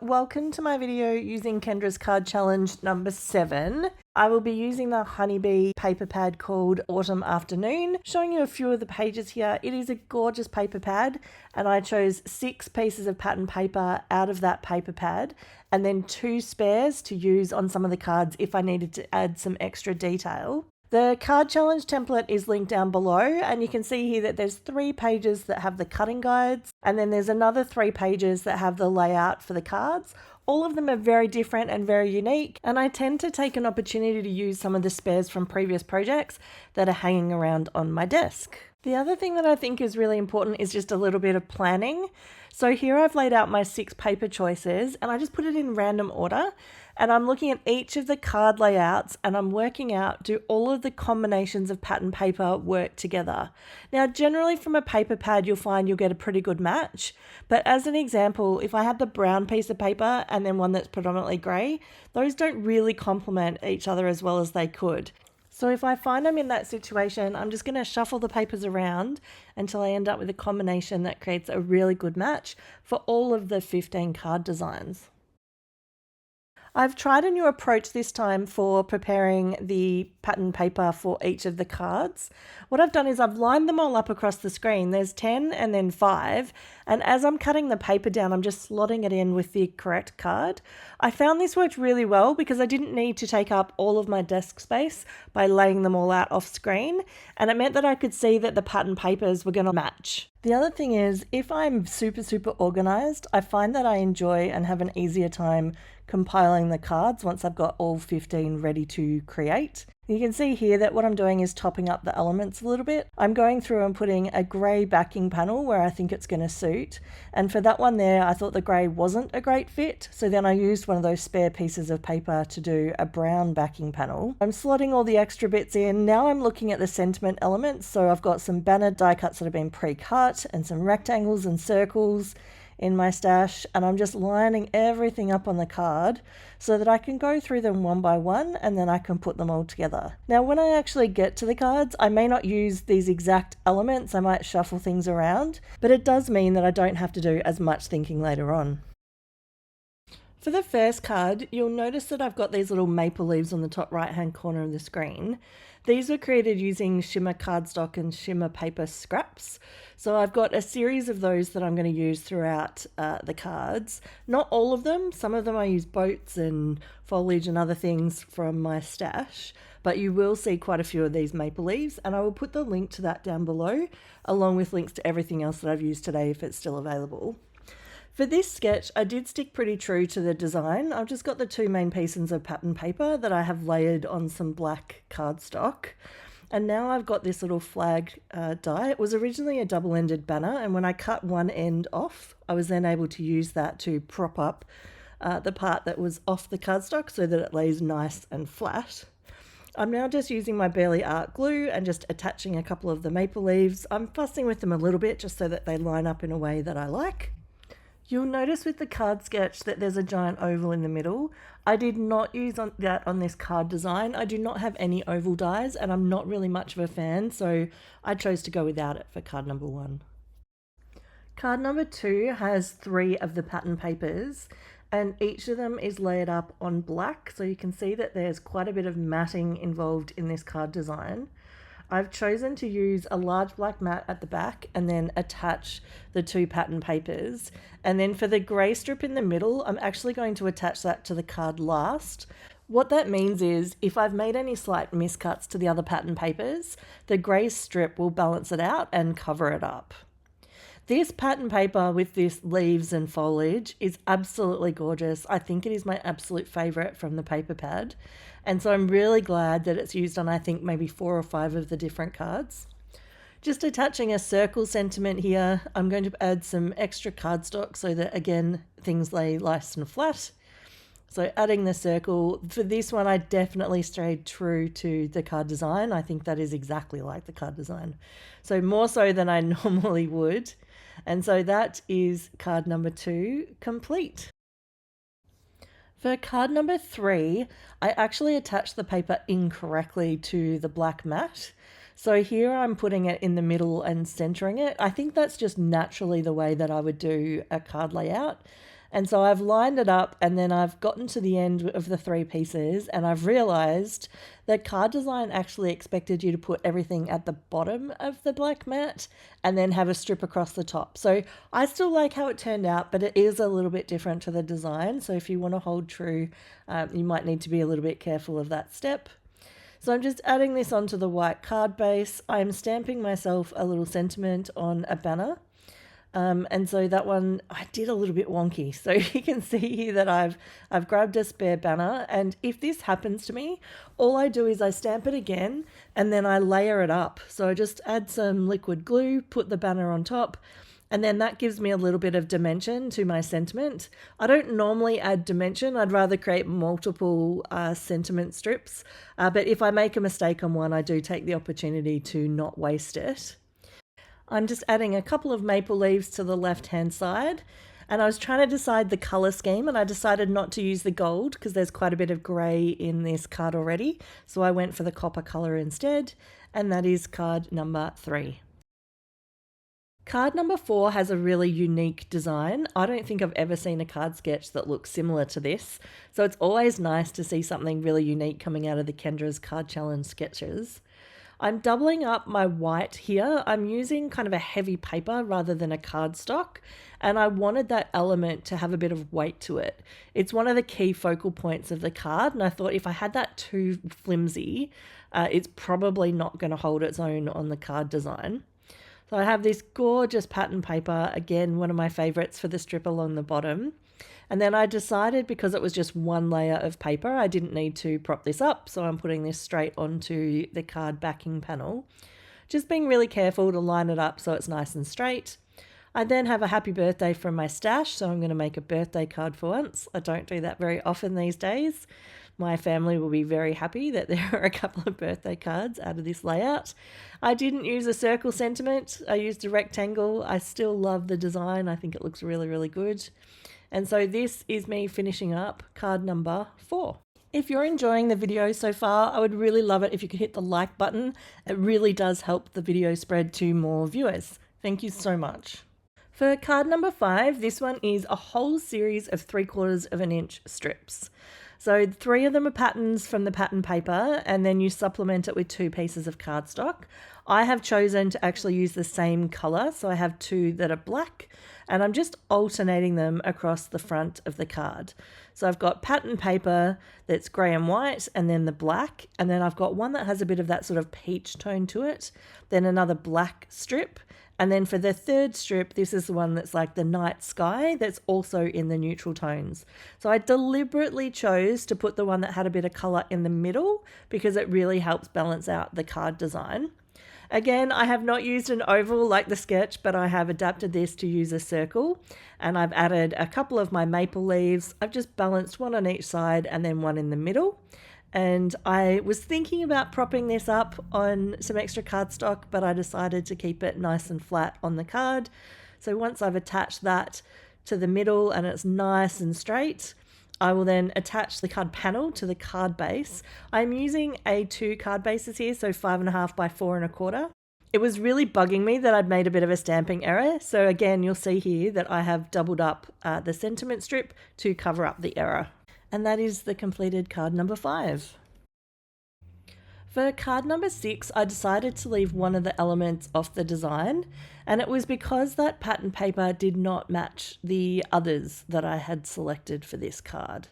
welcome to my video using Kendra's card challenge number 7. I will be using the Honeybee paper pad called Autumn Afternoon, showing you a few of the pages here. It is a gorgeous paper pad, and I chose 6 pieces of pattern paper out of that paper pad, and then 2 spares to use on some of the cards if I needed to add some extra detail. The card challenge template is linked down below, and you can see here that there's 3 pages that have the cutting guides, and then there's another 3 pages that have the layout for the cards. All of them are very different and very unique, and I tend to take an opportunity to use some of the spares from previous projects that are hanging around on my desk. The other thing that I think is really important is just a little bit of planning. So here I've laid out my 6 paper choices, and I just put it in random order. And I'm looking at each of the card layouts and I'm working out, do all of the combinations of pattern paper work together? Now, generally from a paper pad, you'll find you'll get a pretty good match. But as an example, if I had the brown piece of paper and then one that's predominantly grey, those don't really complement each other as well as they could. So if I find I'm in that situation, I'm just going to shuffle the papers around until I end up with a combination that creates a really good match for all of the 15 card designs. I've tried a new approach this time for preparing the pattern paper for each of the cards. What I've done is I've lined them all up across the screen. There's 10 and then 5, and as I'm cutting the paper down, I'm just slotting it in with the correct card. I found this worked really well because I didn't need to take up all of my desk space by laying them all out off screen, and it meant that I could see that the pattern papers were going to match. The other thing is, if I'm super organized, I find that I enjoy and have an easier time compiling the cards once I've got all 15 ready to create. You can see here that what I'm doing is topping up the elements a little bit. I'm going through and putting a grey backing panel where I think it's going to suit. And for that one there, I thought the grey wasn't a great fit. So then I used one of those spare pieces of paper to do a brown backing panel. I'm slotting all the extra bits in. Now I'm looking at the sentiment elements. So I've got some banner die cuts that have been pre-cut and some rectangles and circles in my stash, and I'm just lining everything up on the card so that I can go through them one by one and then I can put them all together. Now when I actually get to the cards, I may not use these exact elements, I might shuffle things around, but it does mean that I don't have to do as much thinking later on. For the first card, you'll notice that I've got these little maple leaves on the top right hand corner of the screen. These were created using shimmer cardstock and shimmer paper scraps. So I've got a series of those that I'm going to use throughout the cards. Not all of them. Some of them I use boats and foliage and other things from my stash. But you will see quite a few of these maple leaves, and I will put the link to that down below, along with links to everything else that I've used today if it's still available. For this sketch, I did stick pretty true to the design. I've just got the 2 main pieces of pattern paper that I have layered on some black cardstock. And now I've got this little flag die. It was originally a double-ended banner, and when I cut one end off, I was then able to use that to prop up the part that was off the cardstock so that it lays nice and flat. I'm now just using my Barely Art glue and just attaching a couple of the maple leaves. I'm fussing with them a little bit just so that they line up in a way that I like. You'll notice with the card sketch that there's a giant oval in the middle. I did not use that on this card design. I do not have any oval dies and I'm not really much of a fan, so I chose to go without it for card number 1. Card number 2 has 3 of the pattern papers and each of them is layered up on black, so you can see that there's quite a bit of matting involved in this card design. I've chosen to use a large black mat at the back and then attach the 2 pattern papers. And then for the grey strip in the middle, I'm actually going to attach that to the card last. What that means is if I've made any slight miscuts to the other pattern papers, the grey strip will balance it out and cover it up. This pattern paper with this leaves and foliage is absolutely gorgeous. I think it is my absolute favourite from the paper pad. And so I'm really glad that it's used on, I think, maybe 4 or 5 of the different cards. Just attaching a circle sentiment here. I'm going to add some extra cardstock so that, again, things lay nice and flat. So adding the circle. For this one, I definitely stayed true to the card design. I think that is exactly like the card design. So more so than I normally would. And so that is card number 2 complete. For card number 3, I actually attached the paper incorrectly to the black mat. So here I'm putting it in the middle and centering it. I think that's just naturally the way that I would do a card layout. And so I've lined it up, and then I've gotten to the end of the 3 pieces, and I've realized that card design actually expected you to put everything at the bottom of the black mat and then have a strip across the top. So I still like how it turned out, but it is a little bit different to the design. So if you want to hold true, you might need to be a little bit careful of that step. So I'm just adding this onto the white card base. I'm stamping myself a little sentiment on a banner. And so that one I did a little bit wonky. So you can see here that I've grabbed a spare banner, and if this happens to me, all I do is I stamp it again and then I layer it up. So I just add some liquid glue, put the banner on top, and then that gives me a little bit of dimension to my sentiment. I don't normally add dimension. I'd rather create multiple sentiment strips. But if I make a mistake on one, I do take the opportunity to not waste it. I'm just adding a couple of maple leaves to the left-hand side, and I was trying to decide the color scheme, and I decided not to use the gold because there's quite a bit of gray in this card already. So I went for the copper color instead, and that is card number 3. Card number 4 has a really unique design. I don't think I've ever seen a card sketch that looks similar to this. So it's always nice to see something really unique coming out of the Kendra's Card Challenge sketches. I'm doubling up my white here. I'm using kind of a heavy paper rather than a cardstock, and I wanted that element to have a bit of weight to it. It's one of the key focal points of the card, and I thought if I had that too flimsy, it's probably not going to hold its own on the card design. So I have this gorgeous pattern paper, again, one of my favorites for the strip along the bottom. And then I decided, because it was just one layer of paper, I didn't need to prop this up, so I'm putting this straight onto the card backing panel. Just being really careful to line it up so it's nice and straight. I then have a happy birthday from my stash, so I'm going to make a birthday card for once. I don't do that very often these days. My family will be very happy that there are a couple of birthday cards out of this layout. I didn't use a circle sentiment. I used a rectangle. I still love the design. I think it looks really, really good. And so this is me finishing up card number 4. If you're enjoying the video so far, I would really love it if you could hit the like button. It really does help the video spread to more viewers. Thank you so much. For card number 5, this one is a whole series of 3/4 of an inch strips. So 3 of them are patterns from the pattern paper, and then you supplement it with 2 pieces of cardstock. I have chosen to actually use the same color, so I have 2 that are black, and I'm just alternating them across the front of the card. So I've got pattern paper that's grey and white, and then the black, and then I've got one that has a bit of that sort of peach tone to it, then another black strip, and then for the 3rd strip, this is the one that's like the night sky that's also in the neutral tones. So I deliberately chose to put the one that had a bit of colour in the middle because it really helps balance out the card design. Again, I have not used an oval like the sketch, but I have adapted this to use a circle, and I've added a couple of my maple leaves. I've just balanced one on each side and then one in the middle. And I was thinking about propping this up on some extra cardstock, but I decided to keep it nice and flat on the card. So once I've attached that to the middle and it's nice and straight, I will then attach the card panel to the card base. I'm using A2 card bases here, so 5.5 by 4.25. It was really bugging me that I'd made a bit of a stamping error. So again, you'll see here that I have doubled up the sentiment strip to cover up the error. And that is the completed card number 5. For card number 6, I decided to leave one of the elements off the design, and it was because that pattern paper did not match the others that I had selected for this card.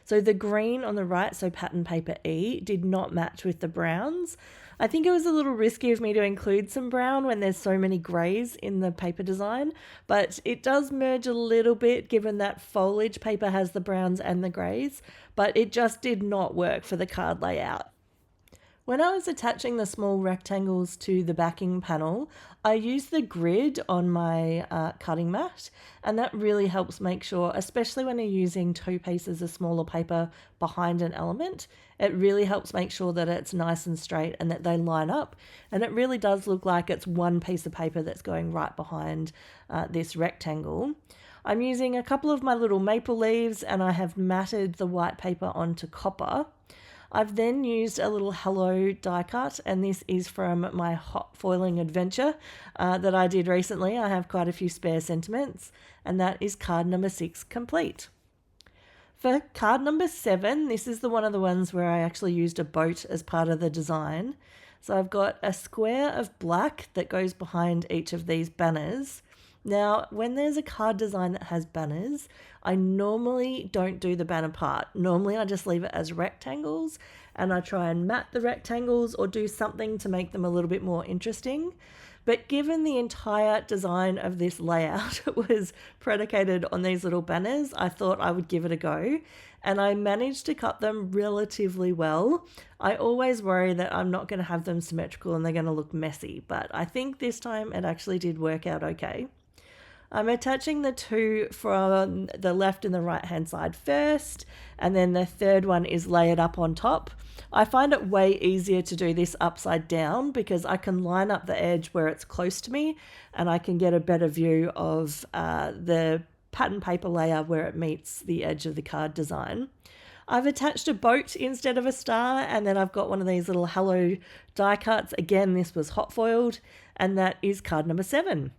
So the green on the right, so pattern paper E, did not match with the browns. I think it was a little risky of me to include some brown when there's so many greys in the paper design, but it does merge a little bit given that foliage paper has the browns and the greys, but it just did not work for the card layout. When I was attaching the small rectangles to the backing panel, I used the grid on my cutting mat, and that really helps make sure, especially when you're using 2 pieces of smaller paper behind an element, it really helps make sure that it's nice and straight and that they line up. And it really does look like it's one piece of paper that's going right behind this rectangle. I'm using a couple of my little maple leaves, and I have matted the white paper onto copper. I've then used a little hello die cut, and this is from my hot foiling adventure that I did recently. I have quite a few spare sentiments, and that is card number 6 complete. For card number 7, this is one of the ones where I actually used a boat as part of the design. So I've got a square of black that goes behind each of these banners. Now, when there's a card design that has banners, I normally don't do the banner part. Normally I just leave it as rectangles, and I try and map the rectangles or do something to make them a little bit more interesting. But given the entire design of this layout was predicated on these little banners, I thought I would give it a go, and I managed to cut them relatively well. I always worry that I'm not going to have them symmetrical and they're going to look messy, but I think this time it actually did work out okay. I'm attaching the two from the left and the right hand side first, and then the third one is layered up on top. I find it way easier to do this upside down because I can line up the edge where it's close to me, and I can get a better view of the pattern paper layer where it meets the edge of the card design. I've attached a boat instead of a star, and then I've got one of these little hello die cuts. Again, this was hot foiled, and that is card number 7.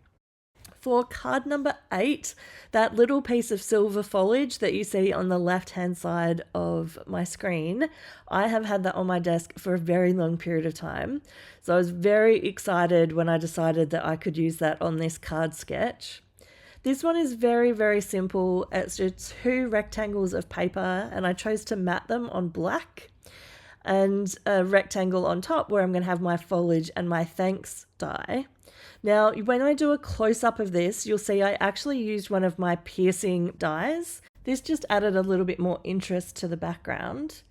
For card number 8, that little piece of silver foliage that you see on the left-hand side of my screen, I have had that on my desk for a very long period of time. So I was very excited when I decided that I could use that on this card sketch. This one is very, very simple. It's just 2 rectangles of paper, and I chose to mat them on black, and a rectangle on top where I'm going to have my foliage and my thanks die. Now, when I do a close-up of this, you'll see I actually used one of my piercing dies. This just added a little bit more interest to the background.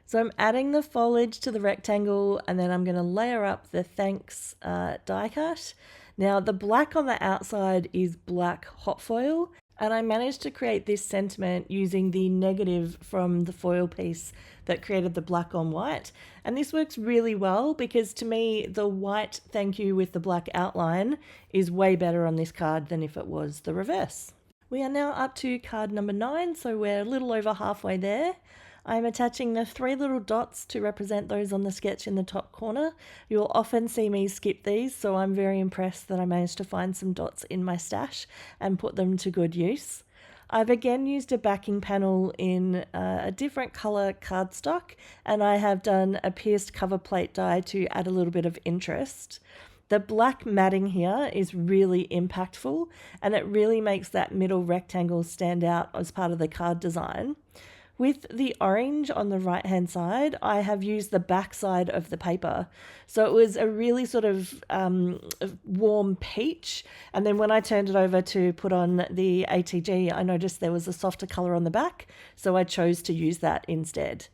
So I'm adding the foliage to the rectangle, and then I'm going to layer up the thanks die cut. Now, the black on the outside is black hot foil, and I managed to create this sentiment using the negative from the foil piece that created the black on white. And this works really well because to me, the white thank you with the black outline is way better on this card than if it was the reverse. We are now up to card number 9, so we're a little over halfway there. I'm attaching the 3 little dots to represent those on the sketch in the top corner. You'll often see me skip these, so I'm very impressed that I managed to find some dots in my stash and put them to good use. I've again used a backing panel in a different colour cardstock, and I have done a pierced cover plate die to add a little bit of interest. The black matting here is really impactful, and it really makes that middle rectangle stand out as part of the card design. With the orange on the right hand side, I have used the back side of the paper. So it was a really sort of warm peach. And then when I turned it over to put on the ATG, I noticed there was a softer colour on the back. So I chose to use that instead.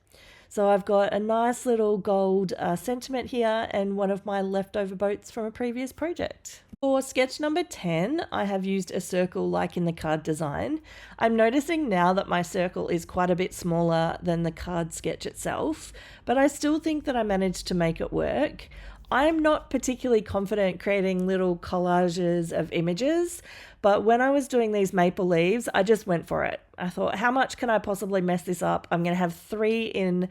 So I've got a nice little gold sentiment here and one of my leftover boats from a previous project. For sketch number 10, I have used a circle like in the card design. I'm noticing now that my circle is quite a bit smaller than the card sketch itself, but I still think that I managed to make it work. I'm not particularly confident creating little collages of images, but when I was doing these maple leaves, I just went for it. I thought, how much can I possibly mess this up? I'm going to have 3 in,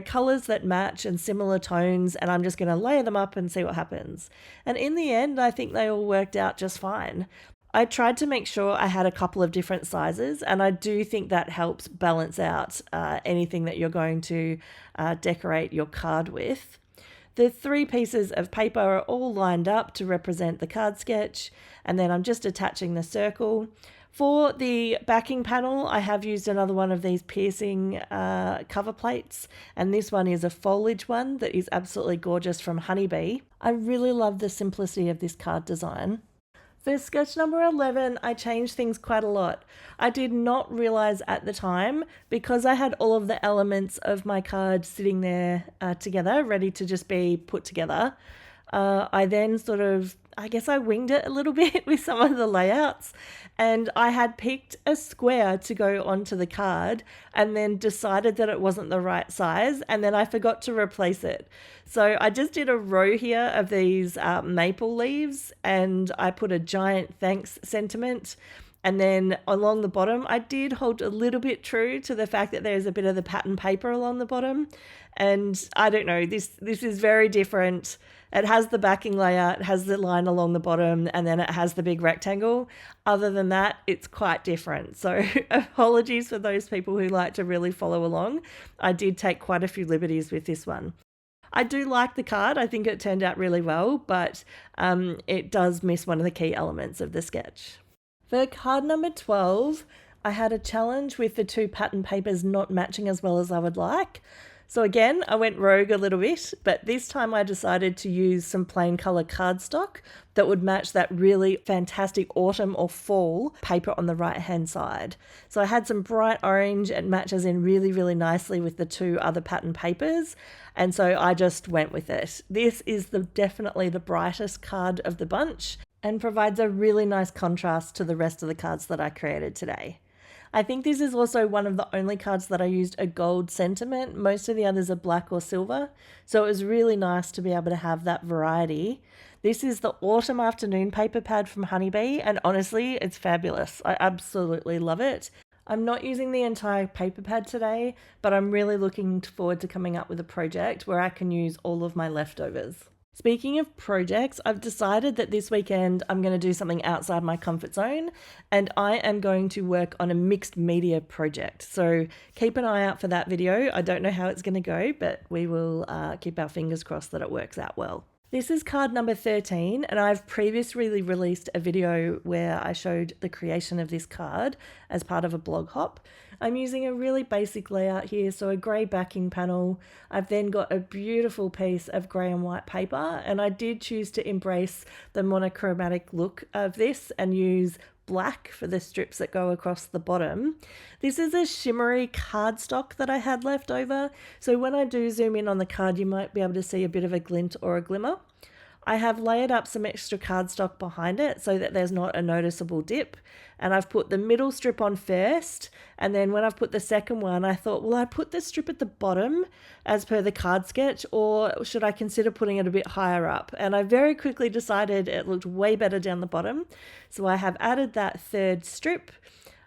colors that match and similar tones, and I'm just going to layer them up and see what happens. And in the end, I think they all worked out just fine. I tried to make sure I had a couple of different sizes, and I do think that helps balance out anything that you're going to decorate your card with. The 3 pieces of paper are all lined up to represent the card sketch, and then I'm just attaching the circle. For the backing panel, I have used another one of these piercing cover plates, and this one is a foliage one that is absolutely gorgeous from Honeybee. I really love the simplicity of this card design. For sketch number 11, I changed things quite a lot. I did not realize at the time, because I had all of the elements of my card sitting there together, ready to just be put together. I then I winged it a little bit with some of the layouts, and I had picked a square to go onto the card and then decided that it wasn't the right size, and then I forgot to replace it. So I just did a row here of these maple leaves, and I put a giant thanks sentiment And then along the bottom, I did hold a little bit true to the fact that there's a bit of the pattern paper along the bottom. And I don't know, this is very different. It has the backing layer, it has the line along the bottom, and then it has the big rectangle. Other than that, it's quite different. So apologies for those people who like to really follow along. I did take quite a few liberties with this one. I do like the card. I think it turned out really well, but it does miss one of the key elements of the sketch. For card number 12, I had a challenge with the two pattern papers not matching as well as I would like. So again, I went rogue a little bit, but this time I decided to use some plain color cardstock that would match that really fantastic autumn or fall paper on the right hand side. So I had some bright orange and matches in really, really nicely with the two other pattern papers. And so I just went with it. This is definitely the brightest card of the bunch and provides a really nice contrast to the rest of the cards that I created today. I think this is also one of the only cards that I used a gold sentiment. Most of the others are black or silver. So it was really nice to be able to have that variety. This is the Autumn Afternoon paper pad from Honeybee, and honestly, it's fabulous. I absolutely love it. I'm not using the entire paper pad today, but I'm really looking forward to coming up with a project where I can use all of my leftovers. Speaking of projects, I've decided that this weekend I'm going to do something outside my comfort zone, and I am going to work on a mixed media project. So keep an eye out for that video. I don't know how it's going to go, but we will keep our fingers crossed that it works out well. This is card number 13, and I've previously released a video where I showed the creation of this card as part of a blog hop. I'm using a really basic layout here, so a grey backing panel. I've then got a beautiful piece of grey and white paper, and I did choose to embrace the monochromatic look of this and use black for the strips that go across the bottom. This is a shimmery cardstock that I had left over, so when I do zoom in on the card you might be able to see a bit of a glint or a glimmer. I have layered up some extra cardstock behind it so that there's not a noticeable dip, and I've put the middle strip on first, and then when I've put the second one I thought, will I put the strip at the bottom as per the card sketch, or should I consider putting it a bit higher up? And I very quickly decided it looked way better down the bottom, so I have added that third strip.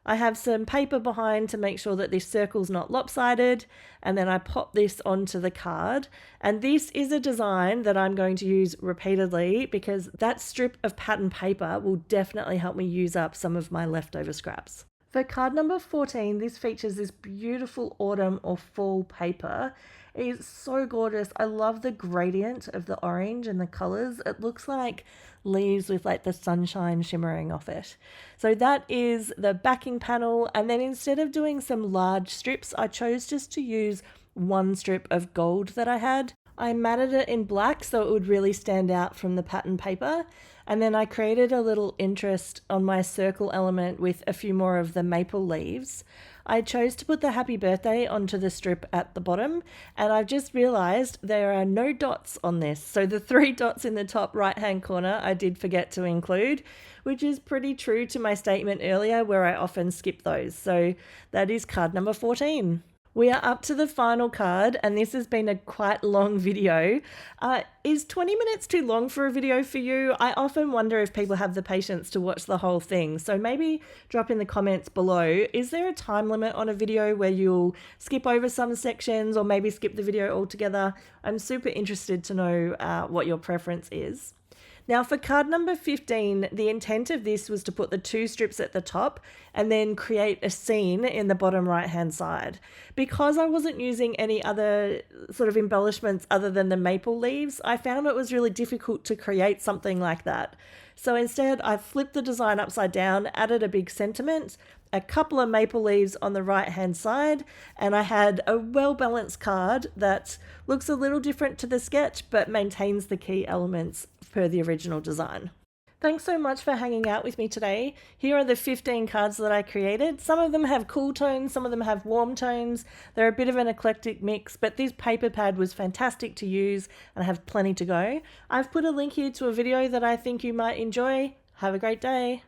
I have some paper behind to make sure that this circle's not lopsided, and then I pop this onto the card. And this is a design that I'm going to use repeatedly because that strip of pattern paper will definitely help me use up some of my leftover scraps. For card number 14, this features this beautiful autumn or fall paper. It is so gorgeous. I love the gradient of the orange and the colors. It looks like leaves with like the sunshine shimmering off it. So that is the backing panel, and then instead of doing some large strips, I chose just to use one strip of gold that I had. I matted it in black so it would really stand out from the pattern paper, and then I created a little interest on my circle element with a few more of the maple leaves. I chose to put the happy birthday onto the strip at the bottom, and I've just realized there are no dots on this. So the 3 dots in the top right hand corner I did forget to include, which is pretty true to my statement earlier where I often skip those. So that is card number 14. We are up to the final card, and this has been a quite long video. Is 20 minutes too long for a video for you? I often wonder if people have the patience to watch the whole thing. So maybe drop in the comments below. Is there a time limit on a video where you'll skip over some sections or maybe skip the video altogether? I'm super interested to know what your preference is. Now for card number 15, the intent of this was to put the 2 strips at the top and then create a scene in the bottom right hand side. Because I wasn't using any other sort of embellishments other than the maple leaves, I found it was really difficult to create something like that. So instead I flipped the design upside down, added a big sentiment, a couple of maple leaves on the right hand side, and I had a well-balanced card that looks a little different to the sketch but maintains the key elements per the original design. Thanks so much for hanging out with me today. Here are the 15 cards that I created. Some of them have cool tones, some of them have warm tones. They're a bit of an eclectic mix, but this paper pad was fantastic to use and I have plenty to go. I've put a link here to a video that I think you might enjoy. Have a great day.